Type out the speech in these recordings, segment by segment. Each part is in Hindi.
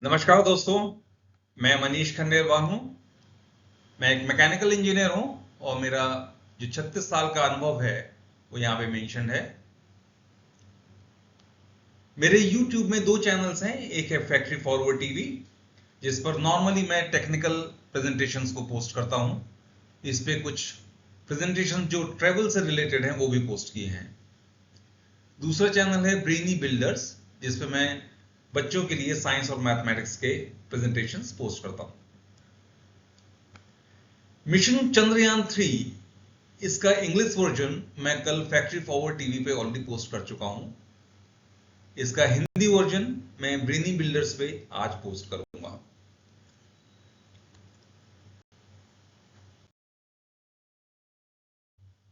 नमस्कार दोस्तों, मैं मनीष खंडेलवाल हूं। मैं एक मैकेनिकल इंजीनियर हूं और मेरा जो 36 साल का अनुभव है वो यहाँ पे मेंशन है। मेरे YouTube में दो चैनल्स हैं। एक है फैक्ट्री फॉरवर्ड टीवी, जिस पर नॉर्मली मैं टेक्निकल प्रेजेंटेशंस को पोस्ट करता हूं। इस पे कुछ प्रेजेंटेशन जो ट्रेवल से रिलेटेड हैं वो भी पोस्ट किए हैं। दूसरा चैनल है ब्रेनी बिल्डर्स, जिस पे मैं बच्चों के लिए साइंस और मैथमेटिक्स के प्रेजेंटेशंस पोस्ट करता हूं। मिशन चंद्रयान 3 इसका इंग्लिश वर्जन मैं कल फैक्ट्री फॉरवर्ड टीवी पे ऑलरेडी पोस्ट कर चुका हूं। इसका हिंदी वर्जन मैं ब्रेनी बिल्डर्स पे आज पोस्ट करूंगा।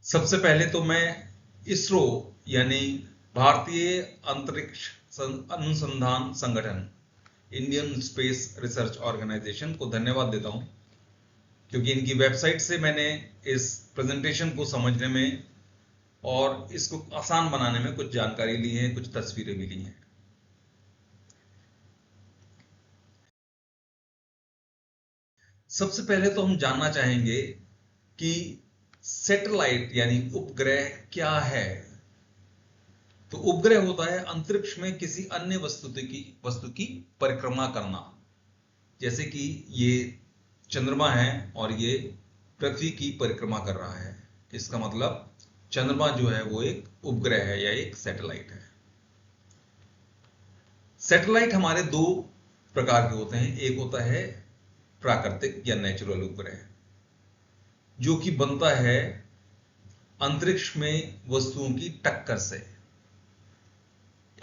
सबसे पहले तो मैं इसरो यानी भारतीय अंतरिक्ष अनुसंधान संगठन, इंडियन स्पेस रिसर्च ऑर्गेनाइजेशन को धन्यवाद देता हूं, क्योंकि इनकी वेबसाइट से मैंने इस प्रेजेंटेशन को समझने में और इसको आसान बनाने में कुछ जानकारी ली है, कुछ तस्वीरें भी ली हैं। सबसे पहले तो हम जानना चाहेंगे कि सैटेलाइट यानी उपग्रह क्या है। तो उपग्रह होता है अंतरिक्ष में किसी अन्य वस्तु की परिक्रमा करना। जैसे कि ये चंद्रमा है और ये पृथ्वी की परिक्रमा कर रहा है, इसका मतलब चंद्रमा जो है वो एक उपग्रह है या एक सैटेलाइट है। सैटेलाइट हमारे दो प्रकार के होते हैं। एक होता है प्राकृतिक या नेचुरल उपग्रह, जो कि बनता है अंतरिक्ष में वस्तुओं की टक्कर से।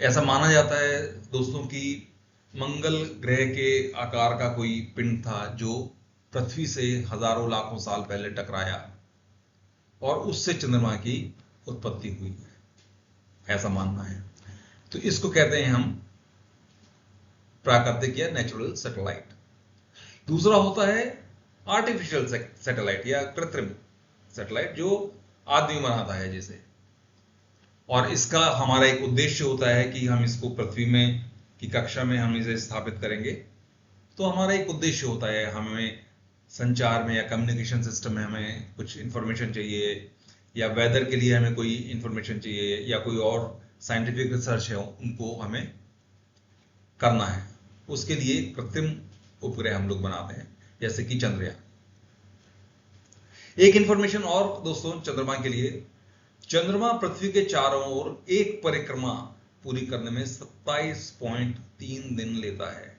ऐसा माना जाता है दोस्तों कि मंगल ग्रह के आकार का कोई पिंड था जो पृथ्वी से हजारों लाखों साल पहले टकराया और उससे चंद्रमा की उत्पत्ति हुई, ऐसा मानना है। तो इसको कहते हैं हम प्राकृतिक या नेचुरल सैटेलाइट। दूसरा होता है आर्टिफिशियल सैटेलाइट या कृत्रिम सैटेलाइट, जो आदमी बनाता है जिसे। और इसका हमारा एक उद्देश्य होता है कि हम इसको पृथ्वी में की कक्षा में हम इसे स्थापित करेंगे। तो हमारा एक उद्देश्य होता है, हमें संचार में या कम्युनिकेशन सिस्टम में हमें कुछ इंफॉर्मेशन चाहिए, या वेदर के लिए हमें कोई इंफॉर्मेशन चाहिए, या कोई और साइंटिफिक रिसर्च है उनको हमें करना है। उसके लिए कृत्रिम उपग्रह हम लोग बनाते हैं, जैसे कि चंद्रयान। एक इंफॉर्मेशन और दोस्तों चंद्रमा के लिए, चंद्रमा पृथ्वी के चारों ओर एक परिक्रमा पूरी करने में 27.3 दिन लेता है।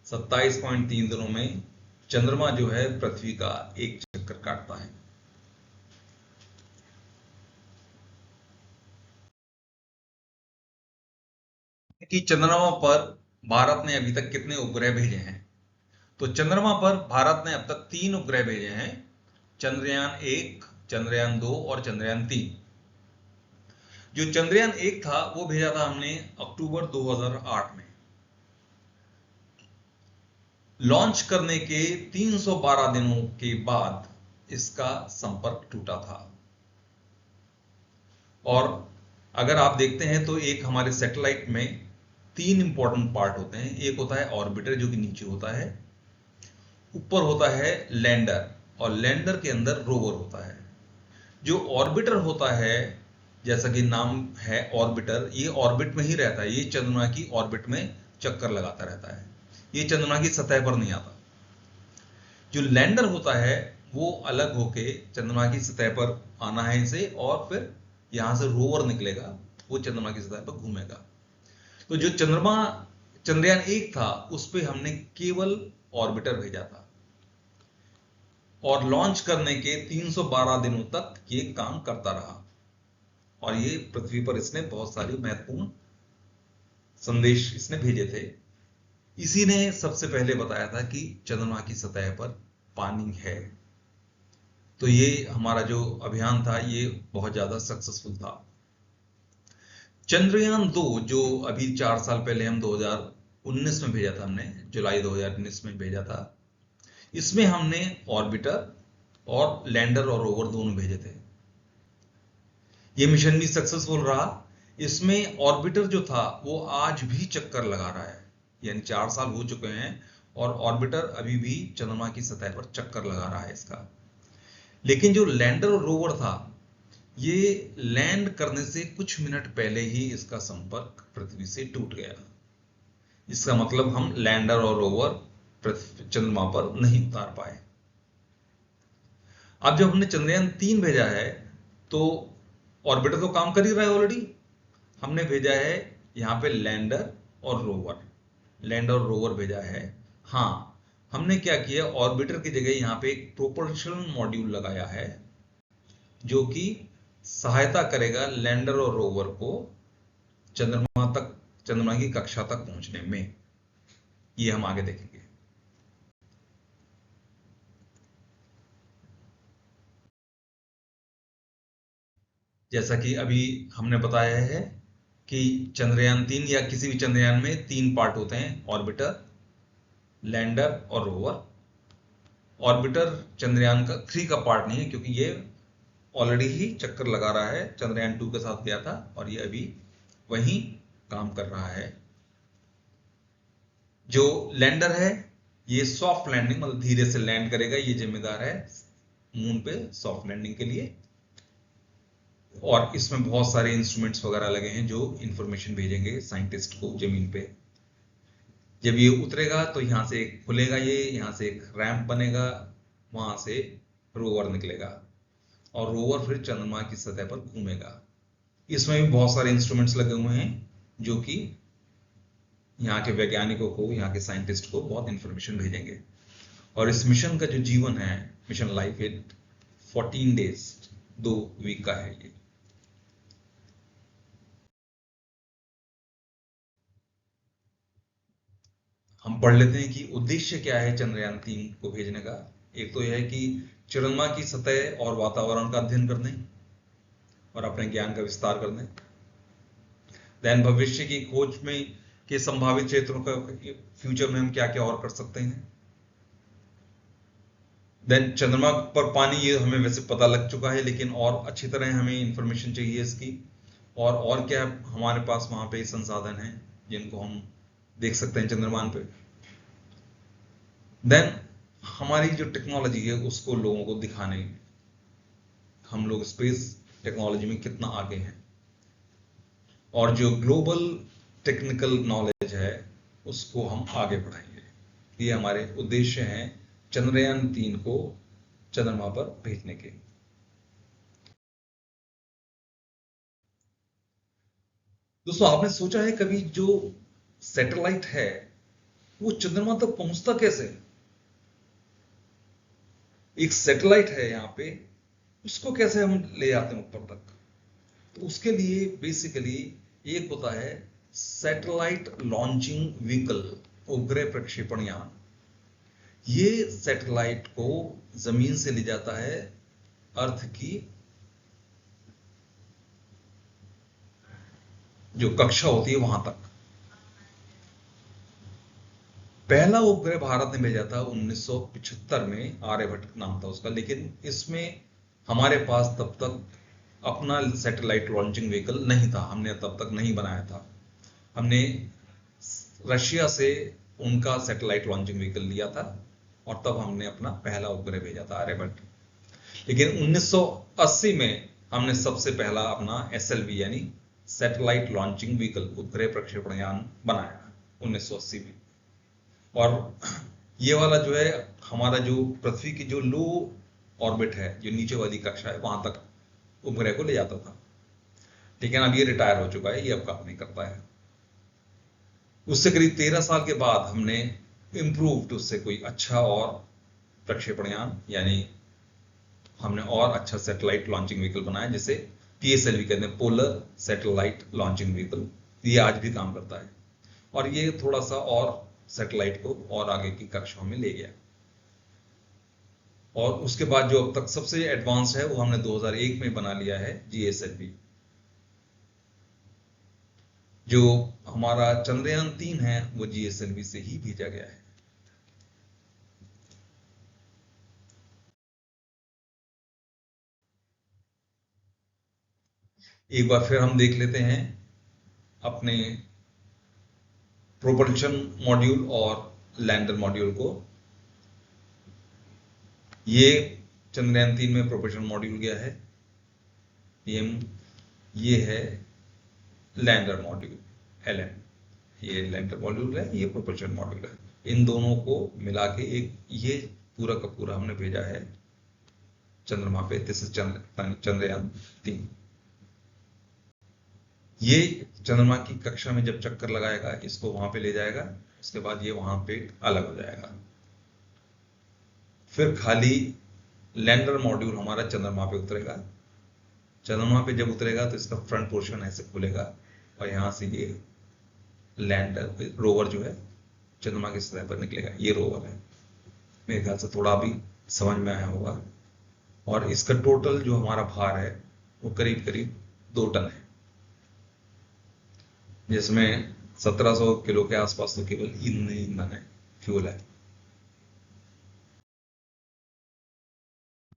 27.3 दिनों में चंद्रमा जो है पृथ्वी का एक चक्कर काटता है। कि चंद्रमा पर भारत ने अभी तक कितने उपग्रह भेजे हैं। तो चंद्रमा पर भारत ने अब तक 3 उपग्रह भेजे हैं, चंद्रयान 1, चंद्रयान 2 और चंद्रयान 3। जो चंद्रयान 1 था वो भेजा था हमने अक्टूबर 2008 में। लॉन्च करने के 312 दिनों के बाद इसका संपर्क टूटा था। और अगर आप देखते हैं तो एक हमारे सैटेलाइट में 3 इंपॉर्टेंट पार्ट होते हैं। एक होता है ऑर्बिटर, जो कि नीचे होता है। ऊपर होता है लैंडर, और लैंडर के अंदर रोवर होता है। जो ऑर्बिटर होता है, जैसा कि नाम है ऑर्बिटर, ये ऑर्बिट में ही रहता है। ये चंद्रमा की ऑर्बिट में चक्कर लगाता रहता है, ये चंद्रमा की सतह पर नहीं आता। जो लैंडर होता है वो अलग होके चंद्रमा की सतह पर आना है इसे, और फिर यहां से रोवर निकलेगा, वो चंद्रमा की सतह पर घूमेगा। तो जो चंद्रयान 1 था उस पे हमने केवल ऑर्बिटर भेजा था, और लॉन्च करने के 312 दिनों तक ये काम करता रहा, और ये पृथ्वी पर इसने बहुत सारी महत्वपूर्ण संदेश इसने भेजे थे। इसी ने सबसे पहले बताया था कि चंद्रमा की सतह पर पानी है। तो ये हमारा जो अभियान था ये बहुत ज्यादा सक्सेसफुल था। चंद्रयान 2 जो अभी 4 साल पहले हम 2019 में भेजा था, हमने जुलाई 2019 में भेजा था, इसमें हमने ऑर्बिटर और लैंडर और रोवर दोनों भेजे थे। ये मिशन भी सक्सेसफुल रहा। इसमें ऑर्बिटर जो था वो आज भी चक्कर लगा रहा है, यानी 4 साल हो चुके हैं और ऑर्बिटर अभी भी चंद्रमा की सतह पर चक्कर लगा रहा है इसका। लेकिन जो लैंडर और रोवर था, ये लैंड करने से कुछ मिनट पहले ही इसका संपर्क पृथ्वी से टूट गया। इसका मतलब हम लैंडर और रोवर चंद्रमा पर नहीं उतार पाए। अब जब हमने चंद्रयान 3 भेजा है तो ऑर्बिटर तो काम कर ही रहा है ऑलरेडी। हमने भेजा है यहां पे लैंडर और रोवर, लैंडर और रोवर भेजा है। हाँ, हमने क्या किया, ऑर्बिटर की जगह यहां पे एक प्रोपल्शन मॉड्यूल लगाया है जो कि सहायता करेगा लैंडर और रोवर को चंद्रमा की कक्षा तक पहुंचने में। ये हम आगे देखेंगे। जैसा कि अभी हमने बताया है कि चंद्रयान 3 या किसी भी चंद्रयान में 3 पार्ट होते हैं, ऑर्बिटर, लैंडर और रोवर। ऑर्बिटर चंद्रयान का 3 का पार्ट नहीं है क्योंकि ये ऑलरेडी ही चक्कर लगा रहा है, चंद्रयान 2 के साथ गया था और ये अभी वहीं काम कर रहा है। जो लैंडर है ये सॉफ्ट लैंडिंग, मतलब धीरे से लैंड करेगा, ये जिम्मेदार है मून पे सॉफ्ट लैंडिंग के लिए। और इसमें बहुत सारे इंस्ट्रूमेंट्स वगैरह लगे हैं जो इंफॉर्मेशन भेजेंगे साइंटिस्ट को जमीन पे। जब ये उतरेगा तो यहां से एक खुलेगा, ये यहां से एक रैंप बनेगा, वहां से रोवर निकलेगा और रोवर फिर चंद्रमा की सतह पर घूमेगा। इसमें भी बहुत सारे इंस्ट्रूमेंट्स लगे हुए हैं जो कि यहाँ के वैज्ञानिकों को, यहाँ के साइंटिस्ट को बहुत इंफॉर्मेशन भेजेंगे। और इस मिशन का जो जीवन है, मिशन लाइफ, 14 डेज, 2 वीक का है ये। हम पढ़ लेते हैं कि उद्देश्य क्या है चंद्रयान 3 को भेजने का। एक तो यह है कि चंद्रमा की सतह और वातावरण का अध्ययन करने और अपने ज्ञान का विस्तार करने। देन भविष्य की खोज में के संभावित क्षेत्रों का, फ्यूचर में हम क्या क्या और कर सकते हैं। देन चंद्रमा पर पानी, ये हमें वैसे पता लग चुका है लेकिन और अच्छी तरह हमें इंफॉर्मेशन चाहिए इसकी। और क्या हमारे पास वहां पे संसाधन हैं जिनको हम देख सकते हैं चंद्रमान पे। देन हमारी जो टेक्नोलॉजी है उसको लोगों को दिखाने, हम लोग स्पेस टेक्नोलॉजी में कितना आगे हैं। और जो ग्लोबल टेक्निकल नॉलेज है उसको हम आगे बढ़ाएंगे। ये हमारे उद्देश्य हैं चंद्रयान 3 को चंद्रमा पर भेजने के। दोस्तों, आपने सोचा है कभी जो सैटेलाइट है वो चंद्रमा तक पहुंचता कैसे? एक सैटेलाइट है यहां पे, उसको कैसे हम ले जाते हैं ऊपर तक? तो उसके लिए बेसिकली एक होता है सैटेलाइट लॉन्चिंग व्हीकल, उपग्रह प्रक्षेपण यान। ये सैटेलाइट को जमीन से ले जाता है अर्थ की जो कक्षा होती है वहां तक। पहला उपग्रह भारत ने भेजा था 1975 में, आर्यभट्ट नाम था उसका। लेकिन इसमें हमारे पास तब तक अपना सैटेलाइट लॉन्चिंग व्हीकल नहीं था, हमने तब तक नहीं बनाया था। हमने रशिया से उनका सैटेलाइट लॉन्चिंग व्हीकल लिया था और तब हमने अपना पहला उपग्रह भेजा था, आर्यभट्ट। लेकिन 1980 में हमने सबसे पहला अपना SLV यानी सैटेलाइट लॉन्चिंग व्हीकल, उपग्रह प्रक्षेपण यान बनाया 1980 में। और ये वाला जो है हमारा जो पृथ्वी की जो लो ऑर्बिट है, जो नीचे वाली कक्षा है, वहां तक उपग्रह को ले जाता था। लेकिन अब ये रिटायर हो चुका है, ये अब काम नहीं करता है। उससे करीब 13 साल के बाद हमने इंप्रूव्ड, उससे कोई अच्छा और प्रक्षेपण यान, यानी हमने और अच्छा सैटेलाइट लॉन्चिंग व्हीकल बनाया जिसे PSLV कहते हैं, पोलर सैटेलाइट लॉन्चिंग व्हीकल। ये आज भी काम करता है और ये थोड़ा सा और सैटेलाइट को और आगे की कक्षाओं में ले गया। और उसके बाद जो अब तक सबसे एडवांस है वो हमने 2001 में बना लिया है, GSLV। जो हमारा चंद्रयान 3 है वो GSLV से ही भेजा गया है। एक बार फिर हम देख लेते हैं अपने प्रोपल्शन मॉड्यूल और लैंडर मॉड्यूल को। ये चंद्रयान 3 में प्रोपल्शन मॉड्यूल गया है, ये है लैंडर मॉड्यूल LM, ये लैंडर मॉड्यूल है, ये प्रोपल्शन मॉड्यूल है। इन दोनों को मिला के एक ये पूरा का पूरा हमने भेजा है चंद्रमा पे। This is Chandrayaan 3। ये चंद्रमा की कक्षा में जब चक्कर लगाएगा, इसको वहां पे ले जाएगा, उसके बाद ये वहां पे अलग हो जाएगा। फिर खाली लैंडर मॉड्यूल हमारा चंद्रमा पे उतरेगा। चंद्रमा पे जब उतरेगा तो इसका फ्रंट पोर्शन ऐसे खुलेगा और यहां से ये लैंडर रोवर जो है चंद्रमा की सतह पर निकलेगा। ये रोवर है, मेरे ख्याल से थोड़ा अभी समझ में आया होगा। और इसका टोटल जो हमारा भार है वो करीब करीब 2 टन है, जिसमें 1700 किलो के आसपास तो केवल ईंधन है, फ्यूल है।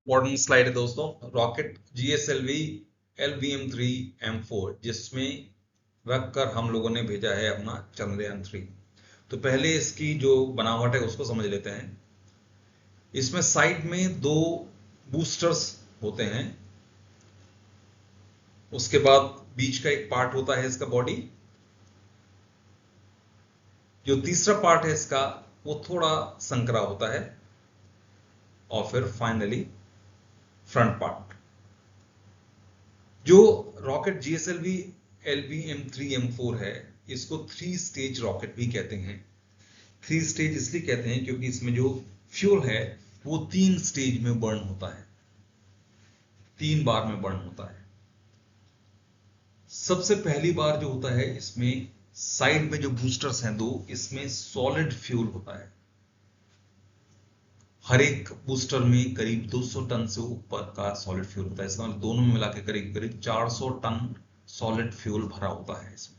इंपॉर्टेंट स्लाइड है दोस्तों। रॉकेट GSLV LVM-3M4 जिसमें रखकर हम लोगों ने भेजा है अपना चंद्रयान 3। तो पहले इसकी जो बनावट है उसको समझ लेते हैं। इसमें साइड में 2 बूस्टर्स होते हैं, उसके बाद बीच का एक पार्ट होता है इसका बॉडी, जो तीसरा पार्ट है इसका वो थोड़ा संकरा होता है, और फिर फाइनली फ्रंट पार्ट। जो रॉकेट GSLV LVM-3M4 है, इसको 3 स्टेज रॉकेट भी कहते हैं। 3 स्टेज इसलिए कहते हैं क्योंकि इसमें जो फ्यूल है वो 3 स्टेज में बर्न होता है, 3 बार में बर्न होता है। सबसे पहली बार जो होता है, इसमें साइड में जो बूस्टर्स हैं 2, इसमें सॉलिड फ्यूल होता है। हर एक बूस्टर में करीब 200 टन से ऊपर का सॉलिड फ्यूल होता है। इसमें दोनों में मिला के करीब करीब 400 टन सॉलिड फ्यूल भरा होता है इसमें।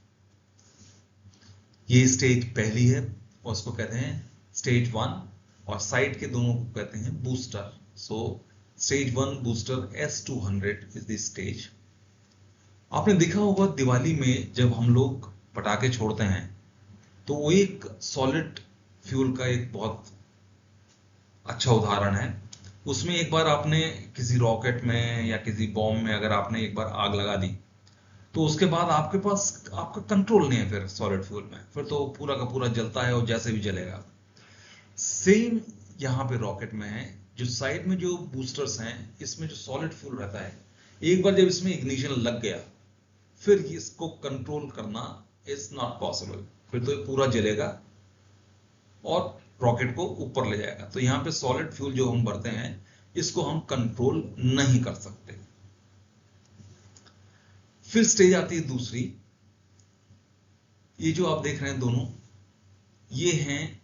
ये स्टेज पहली है और उसको कहते हैं स्टेज 1, और साइड के दोनों को कहते हैं booster. So stage 1 booster S200 is the stage. आपने देखा होगा दिवाली में जब हम लोग पटाखे छोड़ते हैं तो वो एक सॉलिड फ्यूल का एक बहुत अच्छा उदाहरण है। उसमें एक बार आपने किसी रॉकेट में या किसी बॉम्ब में अगर आपने एक बार आग लगा दी तो उसके बाद आपके पास आपका कंट्रोल नहीं है फिर सॉलिड फ्यूल में, फिर तो पूरा का पूरा जलता है और जैसे भी जलेगा। सेम यहाँ पे रॉकेट में है। जो साइड में जो बूस्टर्स हैं, इसमें जो सॉलिड फ्यूल रहता है, एक बार जब इसमें इग्निशन लग गया फिर इसको कंट्रोल करना इज नॉट पॉसिबल, फिर तो पूरा जलेगा और रॉकेट को ऊपर ले जाएगा। तो यहाँ पे सॉलिड फ्यूल जो हम भरते हैं इसको हम कंट्रोल नहीं कर सकते। फिर स्टेज आती है दूसरी। ये जो आप देख रहे हैं दोनों, ये हैं,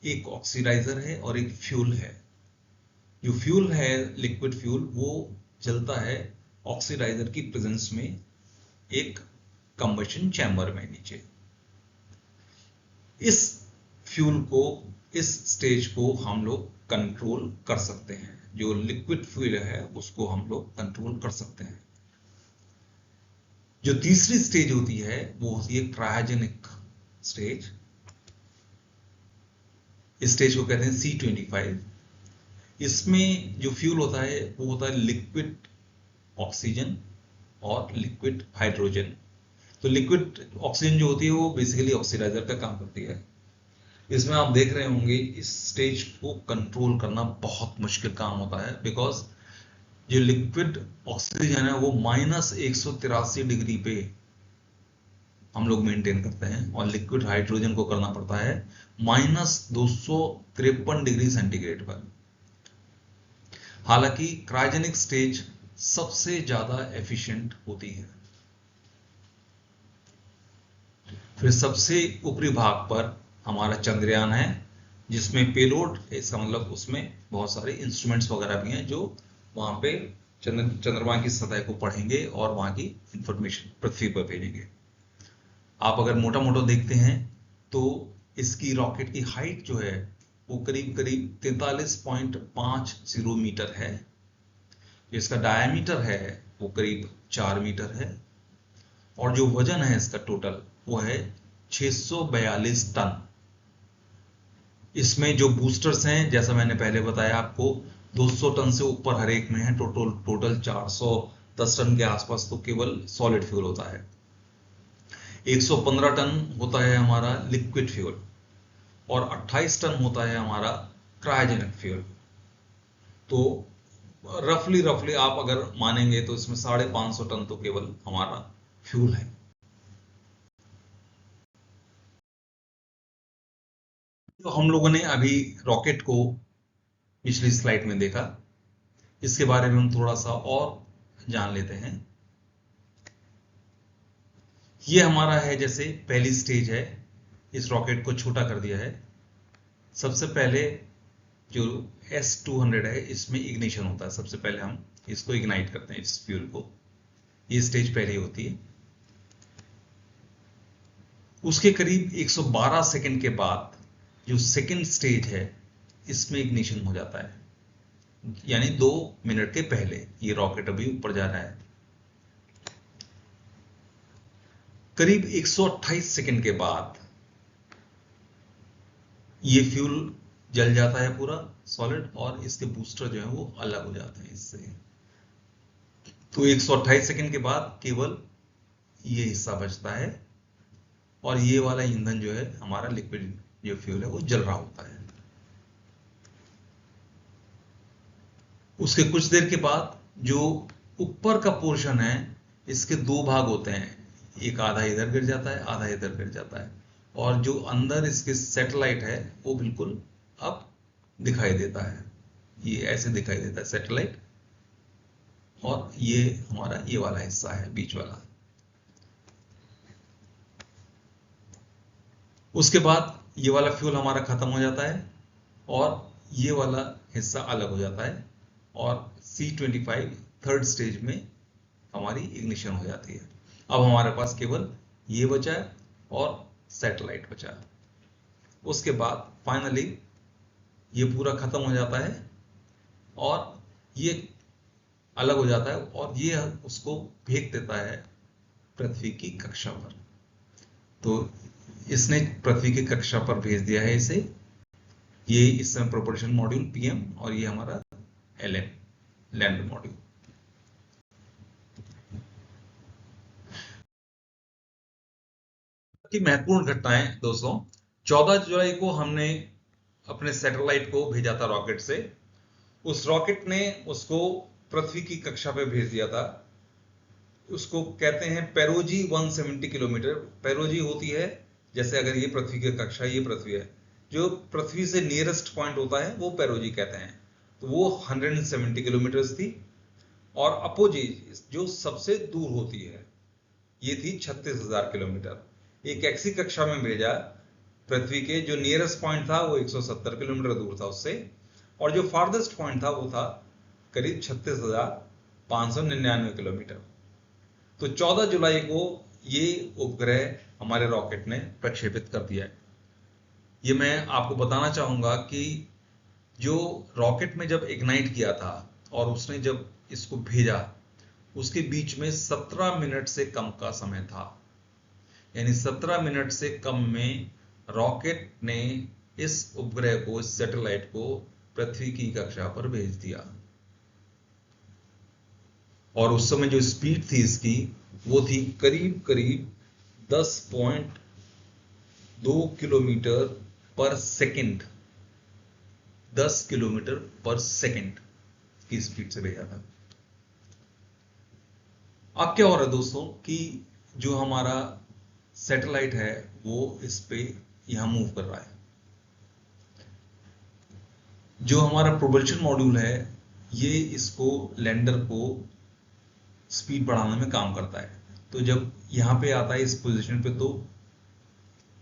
एक ऑक्सीडाइजर है और एक फ्यूल है। जो फ्यूल है लिक्विड फ्यूल, वो जलता है ऑक्सीडाइजर की प्रेजेंस में एक कंबशन चैम्बर में नीचे। इस फ्यूल को, इस स्टेज को हम लोग कंट्रोल कर सकते हैं। जो लिक्विड फ्यूल है उसको हम लोग कंट्रोल कर सकते हैं। जो तीसरी स्टेज होती है वो होती है क्रायोजेनिक स्टेज। इस स्टेज को कहते हैं C25। इसमें जो फ्यूल होता है वो होता है लिक्विड ऑक्सीजन और लिक्विड हाइड्रोजन। तो लिक्विड ऑक्सीजन जो होती है वो बेसिकली ऑक्सीडाइजर का काम करती है। इसमें आप देख रहे होंगे इस स्टेज को कंट्रोल करना बहुत मुश्किल काम होता है, बिकॉज जो लिक्विड ऑक्सीजन है वो -183 डिग्री पे हम लोग मेंटेन करते हैं, और लिक्विड हाइड्रोजन को करना पड़ता है -253 डिग्री सेंटीग्रेड पर। हालांकि क्रायोजेनिक स्टेज सबसे ज्यादा एफिशिएंट होती है। फिर सबसे ऊपरी भाग पर हमारा चंद्रयान है, जिसमें पेलोड, इसका मतलब उसमें बहुत सारे इंस्ट्रूमेंट्स वगैरह भी हैं जो वहां पे चंद्रमा की सतह को पढ़ेंगे और वहां की इंफॉर्मेशन पृथ्वी पर भेजेंगे। आप अगर मोटा मोटा देखते हैं तो इसकी रॉकेट की हाइट जो है वो करीब करीब 43.50 मीटर है। इसका डायमीटर है वो करीब 4 मीटर है, और जो वजन है इसका टोटल वो है 642 टन। इसमें जो बूस्टर्स हैं, जैसा मैंने पहले बताया आपको, 200 टन से ऊपर हर एक में है। टोटल 410 टन के आसपास तो केवल सॉलिड फ्यूल होता है। 115 टन होता है हमारा लिक्विड फ्यूल और 28 टन होता है हमारा क्रायोजेनिक फ्यूल। तो रफली आप अगर मानेंगे तो इसमें 550 टन तो केवल हमारा फ्यूल है। तो हम लोगों ने अभी रॉकेट को पिछली स्लाइड में देखा, इसके बारे में हम थोड़ा सा और जान लेते हैं। ये हमारा है, जैसे पहली स्टेज है, इस रॉकेट को छोटा कर दिया है। सबसे पहले जो S-200 है, इसमें इग्निशन होता है। सबसे पहले हम इसको इग्नाइट करते हैं, इस फ्यूल को। ये स्टेज पहले होती है। उसके करीब 112 सेकंड के बाद जो सेकंड स्टेज है, इसमें इग्निशन हो जाता है, यानी 2 मिनट के पहले। ये रॉकेट अभी ऊपर जा रहा है। करीब 128 सेकंड के बाद ये फ्यूल जल जाता है पूरा सॉलिड, और इसके बूस्टर जो है वो अलग हो जाते हैं इससे। तो 128 सेकंड के बाद केवल ये हिस्सा बचता है, और ये वाला ईंधन जो है हमारा लिक्विड जो फ्यूल है वो जल रहा होता है। उसके कुछ देर के बाद जो ऊपर का पोर्शन है, इसके 2 भाग होते हैं। एक आधा इधर गिर जाता है, आधा इधर गिर जाता है, और जो अंदर इसके सैटेलाइट है वो बिल्कुल अब दिखाई देता है। ये ऐसे दिखाई देता है सैटेलाइट, और ये हमारा ये वाला हिस्सा है, बीच वाला। उसके बाद ये वाला फ्यूल हमारा खत्म हो जाता है, और ये वाला हिस्सा अलग हो जाता है, और C-25 थर्ड स्टेज में हमारी इग्निशन हो जाती है। अब हमारे पास केवल ये बचा है और सैटेलाइट बचा है। उसके बाद फाइनली ये पूरा खत्म हो जाता है, और ये अलग हो जाता है, और ये उसको फेंक देता है पृथ्वी की कक्षा पर। तो इसने पृथ्वी की कक्षा पर भेज दिया है इसे। ये इस समय प्रोपल्शन मॉड्यूल PM, और ये हमारा LM लैंड मॉड्यूल। की महत्वपूर्ण घटनाएं दोस्तों, 14 जुलाई को हमने अपने सैटेलाइट को भेजा था रॉकेट से। उस रॉकेट ने उसको पृथ्वी की कक्षा पे भेज दिया था। उसको कहते हैं पेरोजी 170 किलोमीटर। पेरोजी होती है, जैसे अगर ये पृथ्वी की कक्षा, ये पृथ्वी है, जो पृथ्वी से नियरेस्ट पॉइंट होता है वो पेरोजी कहते हैं। तो वो 170 किलोमीटर थी। और अपोजी जो सबसे दूर होती है, ये थी 36,000 किलोमीटर। एक ऐसी कक्षा में भेजा पृथ्वी के, जो नियरेस्ट पॉइंट था वो 170 किलोमीटर दूर था उससे, और जो फार्देस्ट पॉइंट था वो था करीब 36,599 किलोमीटर। तो 14 जुलाई को ये उपग्रह हमारे रॉकेट ने प्रक्षेपित कर दिया है। ये मैं आपको बताना चाहूंगा कि जो रॉकेट में जब इग्नाइट किया था और उसने जब इसको भेजा, उसके बीच में 17 मिनट से कम का समय था। यानी 17 मिनट से कम में रॉकेट ने इस उपग्रह को, इस सैटेलाइट को पृथ्वी की कक्षा पर भेज दिया। और उस समय जो स्पीड थी इसकी, वो थी करीब करीब 10.2 किलोमीटर पर सेकंड। 10 किलोमीटर पर सेकंड की स्पीड से भेजा था। अब क्या हो रहा है दोस्तों कि जो हमारा सैटेलाइट है वो इस पे यहां मूव कर रहा है। जो हमारा प्रोपल्शन मॉड्यूल है, ये इसको, लैंडर को स्पीड बढ़ाने में काम करता है। तो जब यहां पे आता है इस पोजीशन पे, तो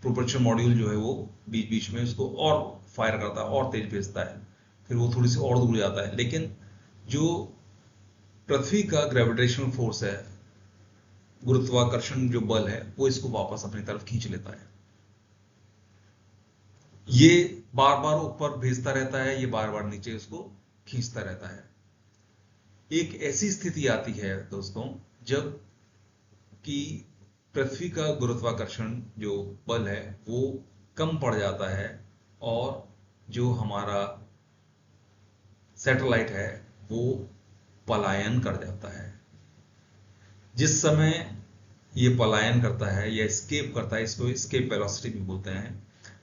प्रोपल्शन मॉड्यूल जो है वो बीच बीच में उसको और फायर करता है, और तेज भेजता है, फिर वो थोड़ी सी और दूर जाता है। लेकिन जो पृथ्वी का ग्रेविटेशनल फोर्स है, गुरुत्वाकर्षण जो बल है, वो इसको वापस अपनी तरफ खींच लेता है। ये बार बार ऊपर भेजता रहता है, ये बार बार नीचे इसको खींचता रहता है। एक ऐसी स्थिति आती है दोस्तों, जब कि पृथ्वी का गुरुत्वाकर्षण जो बल है वो कम पड़ जाता है और जो हमारा सैटेलाइट है वो पलायन कर जाता है। जिस समय ये पलायन करता है या एस्केप करता है, इसको एस्केप वेलोसिटी भी बोलते हैं,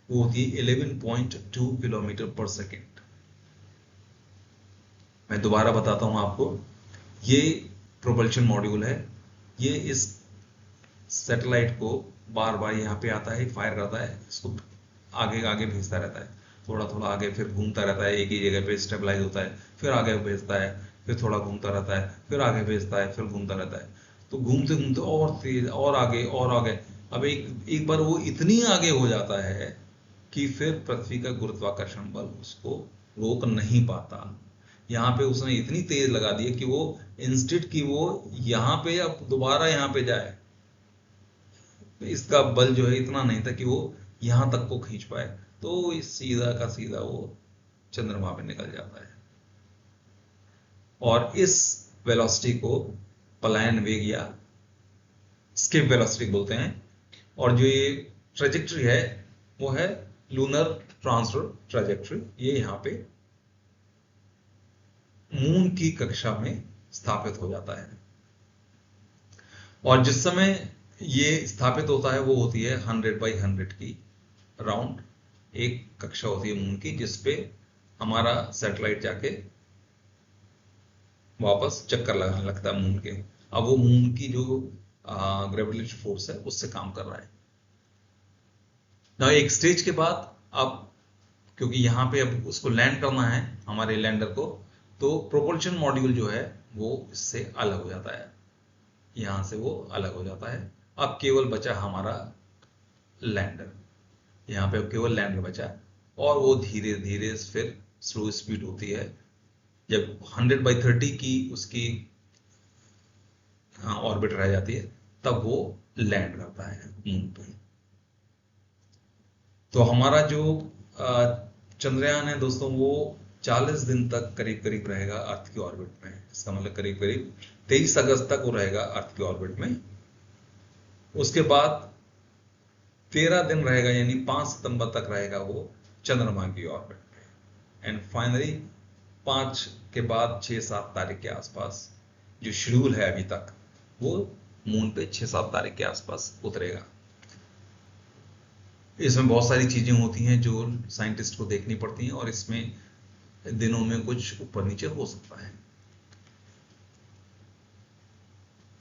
वो होती है 11.2 किलोमीटर पर सेकेंड। मैं दोबारा बताता हूं आपको, ये प्रोपल्शन मॉड्यूल है, ये इस सैटेलाइट को बार बार यहाँ पे आता है, फायर करता है, इसको आगे आगे भेजता रहता है, थोड़ा थोड़ा आगे, फिर घूमता रहता है, एक ही जगह पे स्टेबलाइज होता है, फिर आगे भेजता है, फिर थोड़ा घूमता रहता है, फिर आगे भेजता है, फिर घूमता रहता है। तो घूमते घूमते और तेज और आगे और आगे, अब एक बार वो इतनी आगे हो जाता है कि फिर पृथ्वी का गुरुत्वाकर्षण बल उसको रोक नहीं पाता। यहाँ पे उसने इतनी तेज लगा दी कि वो इंस्टेड की वो यहाँ पे अब दोबारा यहाँ पे जाए, इसका बल जो है इतना नहीं था कि वो यहां तक को खींच पाए, तो इस सीधा का सीधा वो चंद्रमा पे निकल जाता है। और इस वेलोसिटी को पलायन वेग या स्केप वेलोसिटी बोलते हैं। और जो ये ट्रेजेक्ट्री है वो है लूनर ट्रांसफर ट्रेजेक्ट्री। ये यहां पे मून की कक्षा में स्थापित हो जाता है। और जिस समय ये स्थापित होता है वो होती है 100/100 की राउंड एक कक्षा होती है मून की, जिसपे हमारा सैटेलाइट जाके वापस चक्कर लगाने लगता है मून के। अब वो मून की जो ग्रेविटेशनल फोर्स है उससे काम कर रहा है ना। एक स्टेज के बाद अब क्योंकि यहाँ पे अब उसको लैंड करना है हमारे लैंडर को, तो प्रोपल्शन मॉड्यूल जो है वो इससे अलग हो जाता है, यहां से वो अलग हो जाता है। अब केवल बचा हमारा लैंडर, यहाँ पे अब केवल लैंडर बचा, और वो धीरे धीरे फिर स्लो स्पीड होती है। जब 100/30 की उसकी ऑर्बिट रह जाती है तब वो लैंड करता है मून पे। तो हमारा जो चंद्रयान है दोस्तों, वो 40 दिन तक करीब करीब रहेगा अर्थ की ऑर्बिट में। इसका मतलब करीब करीब 23 अगस्त तक वो रहेगा अर्थ की ऑर्बिट में। उसके बाद 13 दिन रहेगा, यानी 5 सितंबर तक रहेगा वो चंद्रमा की ऑर्बिट में। एंड फाइनली 5 के बाद 6-7 तारीख के आसपास जो शेड्यूल है अभी तक, वो मून पे 6-7 तारीख के आसपास उतरेगा। इसमें बहुत सारी चीजें होती हैं जो साइंटिस्ट को देखनी पड़ती हैं, और इसमें दिनों में कुछ ऊपर नीचे हो सकता है।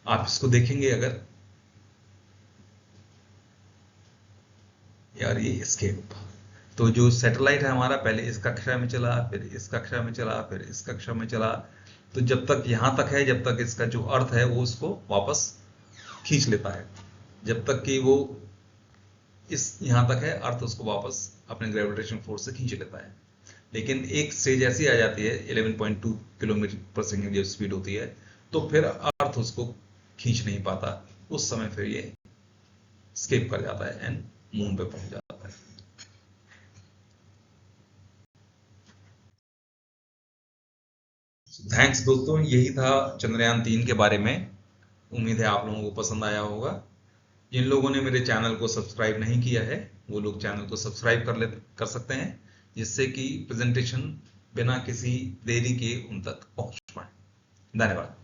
आप इसको देखेंगे अगर, यार ये एस्केप, तो जो सैटेलाइट है हमारा पहले इस कक्षा में चला, फिर इस कक्षा में चला, फिर इस कक्षा में चला, तो जब तक यहां तक है, जब तक इसका जो अर्थ है वो उसको वापस खींच लेता है, जब तक कि वो इस यहां तक है अर्थ उसको वापस अपने ग्रेविटेशन फोर्स से खींच लेता है। लेकिन एक स्टेज ऐसी आ जाती है 11.2 किलोमीटर पर सेकेंड जो स्पीड होती है, तो फिर अर्थ उसको खींच नहीं पाता। उस समय फिर ये स्केप कर जाता है एंड मून पे पहुंच जाता है। थैंक्स दोस्तों, यही था चंद्रयान 3 के बारे में। उम्मीद है आप लोगों को पसंद आया होगा। जिन लोगों ने मेरे चैनल को सब्सक्राइब नहीं किया है वो लोग चैनल को सब्सक्राइब कर सकते हैं, जिससे कि प्रेजेंटेशन बिना किसी देरी के उन तक पहुंच पाए। धन्यवाद।